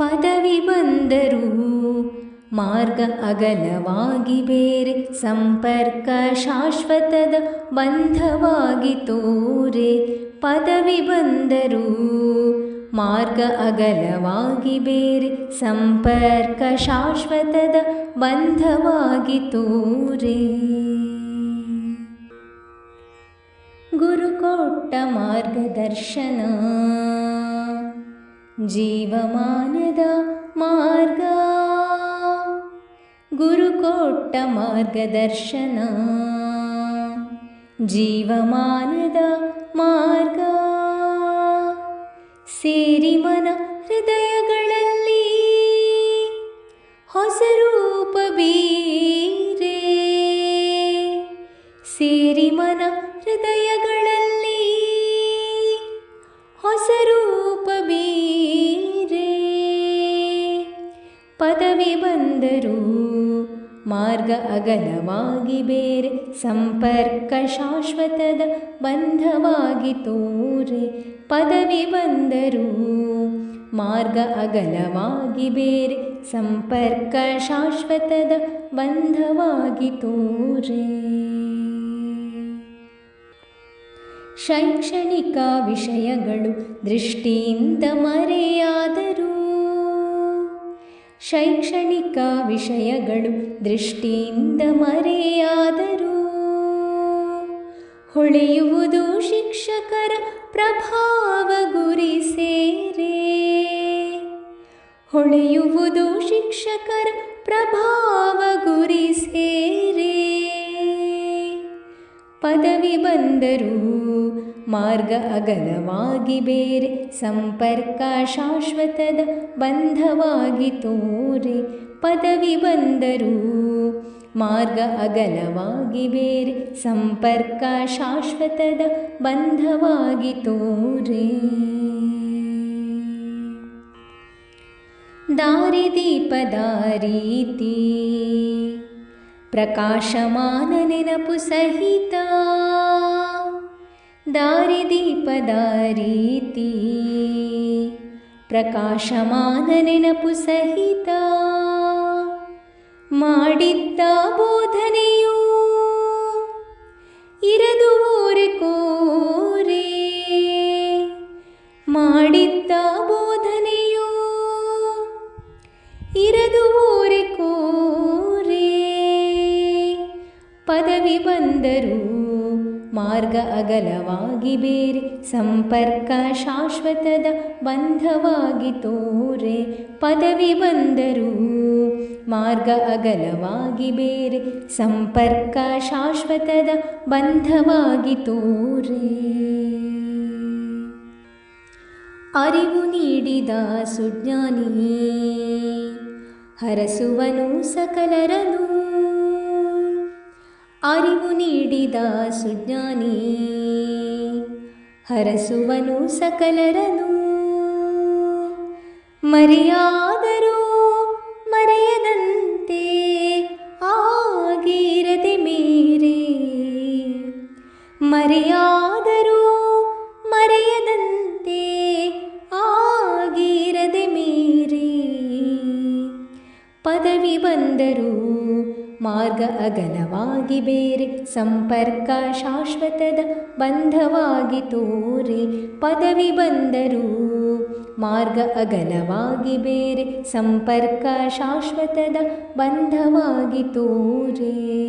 ಪದವಿ ಬಂದರೂ ಮಾರ್ಗ ಅಗಲವಾಗಿ ಬೇರೆ, ಸಂಪರ್ಕ ಶಾಶ್ವತದ ಬಂಧವಾಗಿ ತೋರೆ. ಪದವಿ ಬಂದರೂ ಮಾರ್ಗ ಅಗಲವಾಗಿ ಬೇರೆ, ಸಂಪರ್ಕ ಶಾಶ್ವತದ ಬಂಧವಾಗಿ ತೋರೆ. ಗುರು ಕೊಟ್ಟ ಮಾರ್ಗದರ್ಶನ ಜೀವಮಾನದ ಮಾರ್ಗ. ಗುರು ಕೊಟ್ಟ ಮಾರ್ಗದರ್ಶನ ಜೀವಮಾನದ ಮಾರ್ಗ. ಸೇರಿ ಮನ ಹೃದಯಗಳಲ್ಲಿ ಹೊಸ ರೂಪ ಬೀರೆ. ಸೇರಿ ಮನ ಹೃದಯಗಳಲ್ಲಿ ಹೊಸ ರೂಪ ಬೀರೆ. ಪದವಿ ಬಂದರೂ ಮಾರ್ಗ ಅಗಲವಾಗಿ ಬೇರೆ, ಸಂಪರ್ಕ ಶಾಶ್ವತದ ಬಂಧವಾಗಿ ತೋರೆ. ಪದವಿ ಬಂದರೂ ಮಾರ್ಗ ಅಗಲವಾಗಿ ಬೇರೆ, ಸಂಪರ್ಕ ಶಾಶ್ವತದ ಬಂಧವಾಗಿ ತೋರೆ. ಶೈಕ್ಷಣಿಕ ವಿಷಯಗಳು ದೃಷ್ಟಿಯಿಂದ ಮರೆಯಾದರೂ, ಶೈಕ್ಷಣಿಕ ವಿಷಯಗಳು ದೃಷ್ಟಿಯಿಂದ ಮರೆಯಾದರೂ, ಹೊಳೆಯುವುದು ಶಿಕ್ಷಕರ ಪ್ರಭಾವ ಗುರಿ ಸೇರೆ. ಹೊಳೆಯುವುದು ಶಿಕ್ಷಕರ ಪ್ರಭಾವ ಗುರಿ ಸೇರೆ. ಪದವಿ ಬಂದರೂ ಮಾರ್ಗ ಅಗಲವಾಗಿ ಬೇರೆ, ಸಂಪರ್ಕ ಶಾಶ್ವತದ ಬಂಧವಾಗಿ ತೋರೆ. ಪದವಿ ಬಂದರೂ ಮಾರ್ಗ ಅಗಲವಾಗಿ ಬೇರೆ, ಸಂಪರ್ಕ ಶಾಶ್ವತದ ಬಂಧವಾಗಿ ತೋರೆ. ದಾರಿದೀಪದ ರೀತಿ ಪ್ರಕಾಶಮಾನ ನೆನಪು ಸಹಿತ. ದಾರಿದೀಪದ ರೀತಿ ಪ್ರಕಾಶಮಾನ ನೆನಪು ಸಹಿತ. ಮಾಡಿದ್ದ ಬೋಧನೆಯೂ ಇರದು ಓರೆ ಕೋರೆ. ಮಾಡಿದ್ದ ಬೋಧನೆಯೂ ಇರದು ಓರೆ ಕೋರೆ. ಪದವಿ ಬಂದರೂ ಮಾರ್ಗ ಅಗಲವಾಗಿ ಬೇರೆ, ಸಂಪರ್ಕ ಶಾಶ್ವತದ ಬಂಧವಾಗಿ ತೋರೆ. ಪದವಿ ಬಂದರೂ ಮಾರ್ಗ ಅಗಲವಾಗಿ ಬೇರೆ, ಸಂಪರ್ಕ ಶಾಶ್ವತದ ಬಂಧವಾಗಿ ತೋರೆ. ಅರಿವು ನೀಡಿದ ಸುಜ್ಞಾನಿ ಹರಸುವನು ಸಕಲರನು. ಅರಿವು ನೀಡಿದ ಸುಜ್ಞಾನಿ ಹರಸುವನು ಸಕಲರನು. ಮರೆಯಾದರೂ ಮರೆಯದಂತೆ ಆಗಿರದೆ ಮೇರೆ. ಮರೆಯಾದರೂ ಮರೆಯದಂತೆ ಆಗಿರದೆ ಮೇರೆ. ಪದವಿ ಬಂದರೂ ಮಾರ್ಗ ಅಗಲವಾಗಿ ಬೇರೆ, ಸಂಪರ್ಕ ಶಾಶ್ವತದ ಬಂಧವಾಗಿ ತೋರೆ. ಪದವಿ ಬಂದರೂ ಮಾರ್ಗ ಅಗಲವಾಗಿ ಬೇರೆ, ಸಂಪರ್ಕ ಶಾಶ್ವತದ ಬಂಧವಾಗಿ ತೋರೆ.